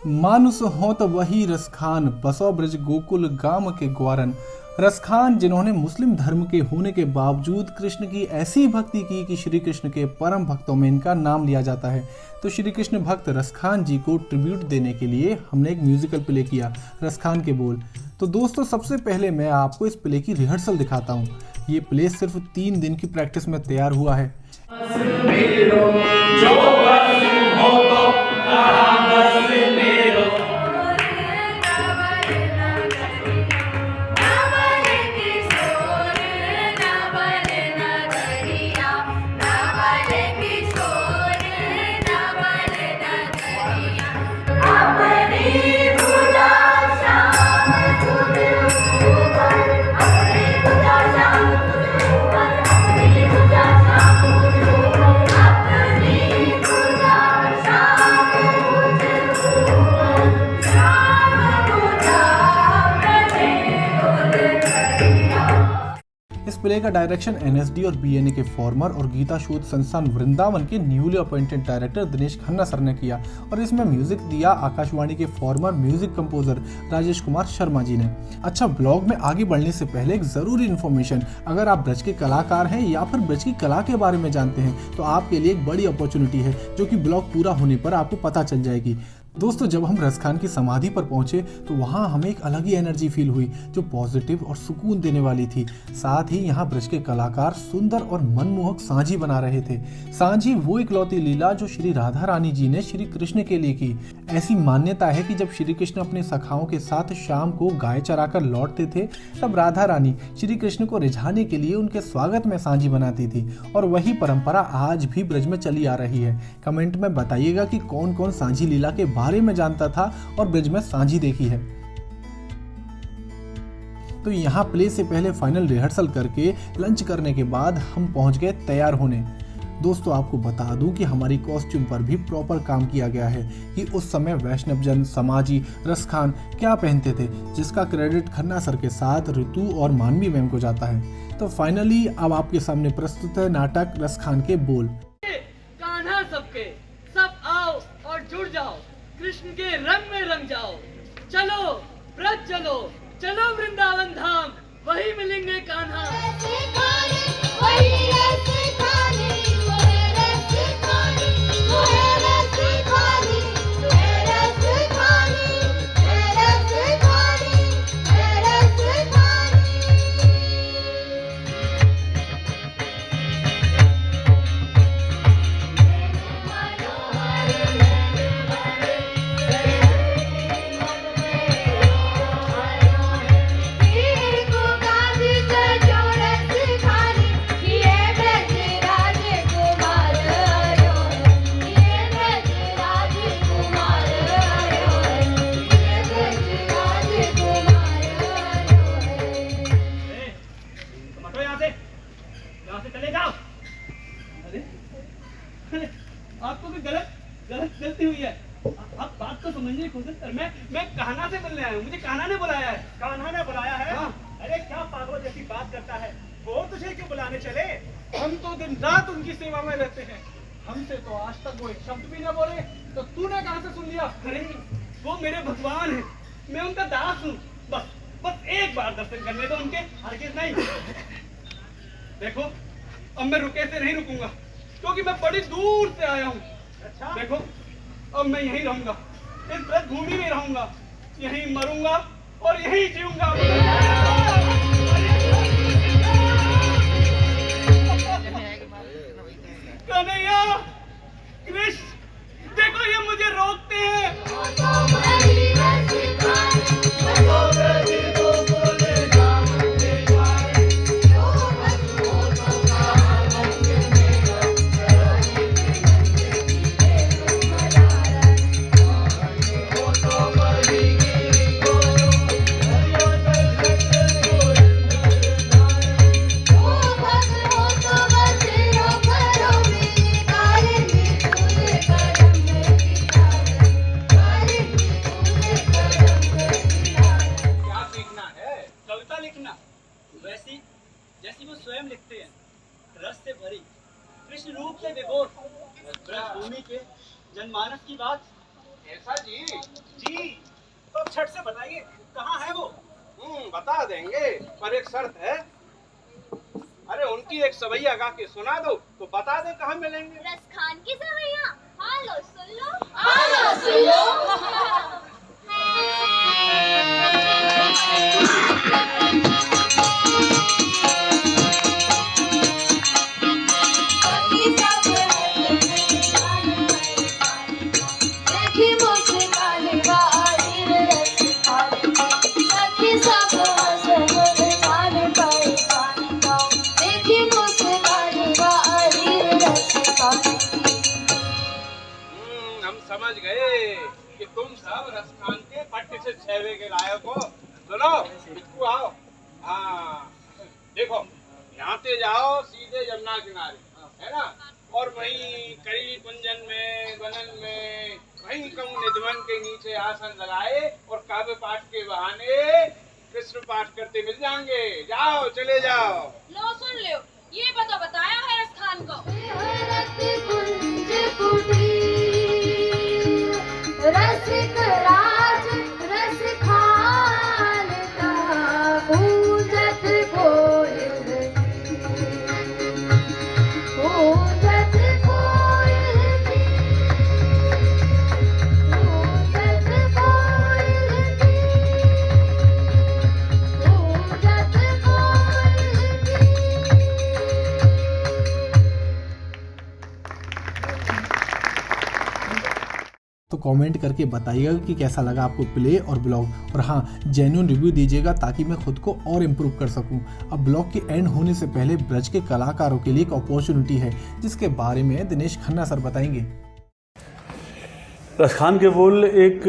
मानुष हो तो वही रसखान, बसो ब्रज गोकुल गाम के ग्वारन। रसखान जिन्होंने मुस्लिम धर्म के होने के बावजूद कृष्ण की ऐसी भक्ति की कि श्री कृष्ण के परम भक्तों में इनका नाम लिया जाता है। तो श्री कृष्ण भक्त रसखान जी को ट्रिब्यूट देने के लिए हमने एक म्यूजिकल प्ले किया, रसखान के बोल। तो दोस्तों सबसे पहले मैं आपको इस प्ले की रिहर्सल दिखाता हूँ। ये प्ले सिर्फ 3 दिन की प्रैक्टिस में तैयार हुआ है। इस प्ले का डायरेक्शन एनएसडी और बीएनए के फॉर्मर और गीता शोध संस्थान वृंदावन के newly appointed director Dinesh Khanna sir ने किया और इसमें म्यूजिक दिया आकाशवाणी के former music composer Rajesh Kumar Sharma ji ने। अच्छा, ब्लॉग में आगे बढ़ने से पहले एक जरूरी इन्फॉर्मेशन, अगर आप ब्रज के कलाकार हैं या फिर ब्रज की कला के बारे में जानते हैं तो आपके लिए एक बड़ी अपॉर्चुनिटी है जो कि ब्लॉग पूरा होने पर आपको पता चल जाएगी। दोस्तों जब हम रसखान की समाधि पर पहुंचे तो वहां हमें एक अलग ही एनर्जी फील हुई जो पॉजिटिव और सुकून देने वाली थी। साथ ही यहाँ ब्रज के कलाकार सुंदर और मनमोहक सांझी बना रहे थे। सांझी वो इकलौती लीला जो श्री राधा रानी जी ने श्री कृष्ण के लिए की। ऐसी मान्यता है कि जब श्री कृष्ण अपने सखाओं के साथ शाम को गाय चराकर लौटते थे तब राधा रानी श्री कृष्ण को रिझाने के लिए उनके स्वागत में सांझी बनाती थी और वही परंपरा आज भी ब्रज में चली आ रही है। कमेंट में बताइएगा कि कौन कौन सांझी लीला के बारे में जानता था और ब्रज में सांझी देखी है। तो यहाँ प्ले से पहले फाइनल रिहर्सल करके लंच करने के बाद हम पहुंच गए तैयार होने। दोस्तों आपको बता दूं कि हमारी कॉस्ट्यूम पर भी प्रॉपर काम किया गया है कि उस समय वैष्णव जन समाजी रसखान क्या पहनते थे, जिसका क्रेडिट खन्ना सर के साथ ऋतु और मानवी मैम को जाता है। तो फाइनली अब आपके सामने प्रस्तुत है नाटक रसखान के बोल। कान्हा सबके सब आओ और जुड़ जाओ, कृष्ण के रंग में रंग जाओ। चलो ब्रज चलो, चलो वृंदावन धाम, वही मिलेंगे कान्हा। आपको भी गलती हुई है। आप बात तो समझने की कोशिश कर। मैं कान्हा से मिलने आया हूँ, मुझे कान्हा ने बुलाया है। कान्हा ने बुलाया है? हाँ। अरे क्या पागल जैसी बात करता है, वो तुझे क्यों बुलाने चले? हम तो दिन रात उनकी सेवा में रहते हैं, हमसे तो आज तक वो एक शब्द भी न बोले, तो तूने कहाँ से सुन लिया? अरे वो मेरे भगवान है, मैं उनका दास हूँ। बस एक बार दर्शन करने दो उनके, हरगिज़ नहीं। देखो अब मैं रुके से नहीं रुकूंगा क्योंकि मैं बड़ी दूर से आया हूँ। अच्छा? देखो अब मैं यहीं रहूंगा, इस ब्रज भूमि में रहूंगा, यहीं मरूंगा और यहीं जीऊंगा। कन्हैया, कृष्ण, देखो ये मुझे रोकते हैं। जैसी वो स्वयं लिखते हैं, रस से भरी, कृष्ण रूप से विभोर, ब्रज भूमि के जनमानस की बात। ऐसा जी? झट से बताइए, कहाँ है वो? बता देंगे, पर एक शर्त है। अरे उनकी एक सवैया गा के सुना दो तो बता दे कहाँ मिलेंगे। रसखान की सवैया, हालो सुन लो, हालो सुन लो। हम समझ गए कि तुम सब रसखान के पट्टे से छेवे के लायक हो। सुनो बिट्टू आओ। हाँ देखो, यहाँ से जाओ सीधे यमुना किनारे, है ना, और वहीं करी कुंजन में बनन में वहीं कहूँ निधवन के नीचे आसन लगाए और काव्य पाठ के बहाने कृष्ण पाठ करते मिल जाएंगे। जाओ चले जाओ। लो सुन लो, ये बताया है रसखान को। रसिक राज रस खान का पूजत कोयल, पूजत कोयल की, पूजत कोयल की, पूजत कोयल की। तो कमेंट करके बताइएगा कि कैसा लगा आपको प्ले और ब्लॉग, और हाँ जेन्युइन रिव्यू दीजिएगा ताकि मैं खुद को और इम्प्रूव कर सकूं। अब ब्लॉग के एंड होने से पहले ब्रज के कलाकारों के लिए एक अपॉर्चुनिटी है जिसके बारे में दिनेश खन्ना सर बताएंगे। रसखान के बोल एक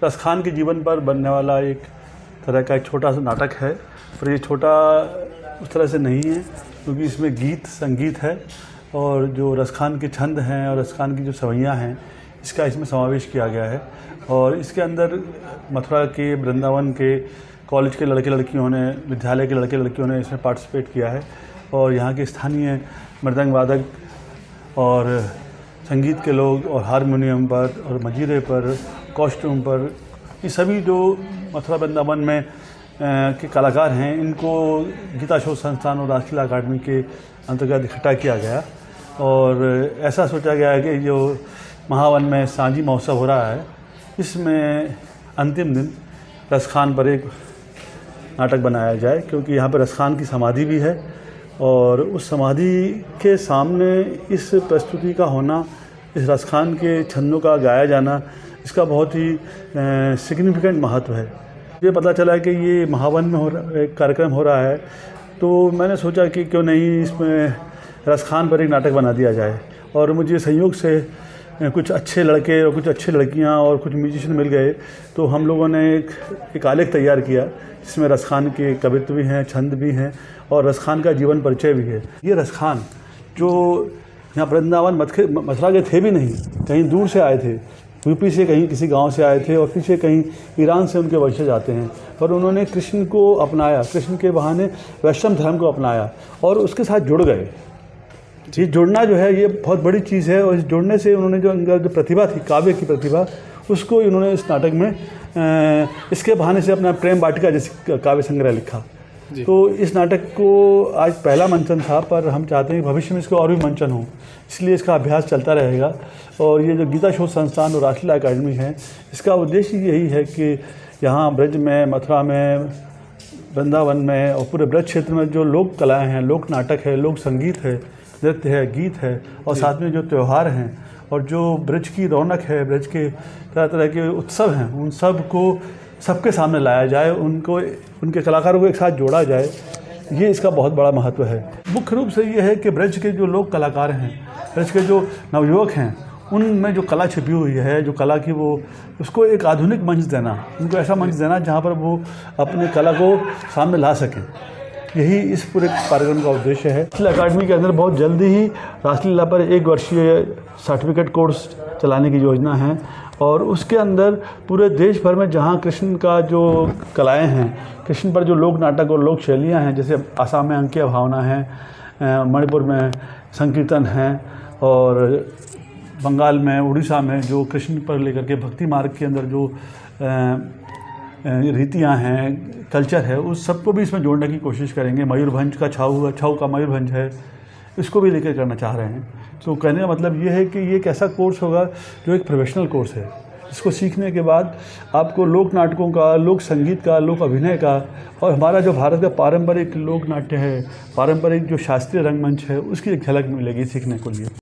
रसखान के जीवन पर बनने वाला एक तरह का एक छोटा सा नाटक है, पर ये छोटा उस तरह से नहीं है क्योंकि इसमें गीत संगीत है और जो रसखान के छंद हैं और रसखान की जो सवैयाँ हैं इसका इसमें समावेश किया गया है। और इसके अंदर मथुरा के, वृंदावन के, कॉलेज के लड़के लड़कियों ने, विद्यालय के लड़के लड़कियों ने इसमें पार्टिसिपेट किया है और यहाँ के स्थानीय मृदंग वादक और संगीत के लोग और हारमोनियम पर और मंजीरे पर, कॉस्ट्यूम पर, ये सभी जो मथुरा वृंदावन में के कलाकार हैं इनको गीता शोध संस्थान और राष्ट्रीय अकादमी के अंतर्गत इकट्ठा किया गया और ऐसा सोचा गया है कि जो महावन में सांझी महोत्सव हो रहा है इसमें अंतिम दिन रसखान पर एक नाटक बनाया जाए, क्योंकि यहाँ पर रसखान की समाधि भी है और उस समाधि के सामने इस प्रस्तुति का होना, इस रसखान के छंदों का गाया जाना, इसका बहुत ही सिग्निफिकेंट महत्व है। ये पता चला कि ये महावन में एक कार्यक्रम हो रहा है तो मैंने सोचा कि क्यों नहीं इसमें रसखान पर एक नाटक बना दिया जाए और मुझे संयोग से कुछ अच्छे लड़के और कुछ अच्छी लड़कियां और कुछ म्यूजिशियन मिल गए तो हम लोगों ने एक आलेख तैयार किया जिसमें रसखान के कवित्व भी हैं, छंद भी हैं और रसखान का जीवन परिचय भी है। ये रसखान जो यहाँ वृंदावन मथुरा के थे भी नहीं, कहीं दूर से आए थे, यूपी से कहीं किसी गांव से आए थे और पीछे कहीं ईरान से उनके वंशज आते हैं, पर उन्होंने कृष्ण को अपनाया, कृष्ण के बहाने वैष्णव धर्म को अपनाया और उसके साथ जुड़ गए। ये जुड़ना जो है ये बहुत बड़ी चीज़ है और इस जुड़ने से उन्होंने जो प्रतिभा थी, काव्य की प्रतिभा, उसको इन्होंने इस नाटक में इसके बहाने से अपना प्रेम वाटिका जैसे काव्य संग्रह लिखा। तो इस नाटक को आज पहला मंचन था, पर हम चाहते हैं भविष्य में इसको और भी मंचन हो, इसलिए इसका अभ्यास चलता रहेगा। और ये जो गीता शोध संस्थान और राष्ट्रीय अकादमी है, इसका उद्देश्य यही है कि यहाँ ब्रज में, मथुरा में, वृंदावन में और पूरे ब्रज क्षेत्र में जो लोक कलाएँ हैं, लोक नाटक है, लोक संगीत है, नृत्य है, गीत है और साथ में जो त्यौहार हैं और जो ब्रज की रौनक है, ब्रज के तरह तरह के उत्सव हैं, उन सब को सबके सामने लाया जाए, उनको, उनके कलाकारों को एक साथ जोड़ा जाए, ये इसका बहुत बड़ा महत्व है। मुख्य रूप से ये है कि ब्रज के जो लोक कलाकार हैं, ब्रज के जो नवयुवक हैं, उनमें जो कला छिपी हुई है, जो कला की वो, उसको एक आधुनिक मंच देना, उनको ऐसा मंच देना जहाँ पर वो अपने कला को सामने ला सकें, यही इस पूरे कार्यक्रम का उद्देश्य है। राष्ट्रीय अकादमी के अंदर बहुत जल्दी ही राष्ट्रलीला पर 1 वर्षीय सर्टिफिकेट कोर्स चलाने की योजना है और उसके अंदर पूरे देश भर में जहाँ कृष्ण का जो कलाएँ हैं, कृष्ण पर जो लोक नाटक और लोक शैलियाँ हैं, जैसे आसाम में अंकीय भावना है, मणिपुर में संकीर्तन है और बंगाल में, उड़ीसा में जो कृष्ण पर लेकर के भक्ति मार्ग के अंदर जो रीतियाँ हैं, कल्चर है, उस सबको भी इसमें जोड़ने की कोशिश करेंगे। मयूरभंज का छऊ का मयूरभंज है, इसको भी लेकर करना चाह रहे हैं। तो कहने का मतलब ये है कि ये एक ऐसा कोर्स होगा जो एक प्रोफेशनल कोर्स है। इसको सीखने के बाद आपको लोक नाटकों का, लोक संगीत का, लोक अभिनय का और हमारा जो भारत का पारंपरिक लोक नाट्य है, पारंपरिक जो शास्त्रीय रंगमंच है, उसकी एक झलक मिलेगी सीखने को लिए।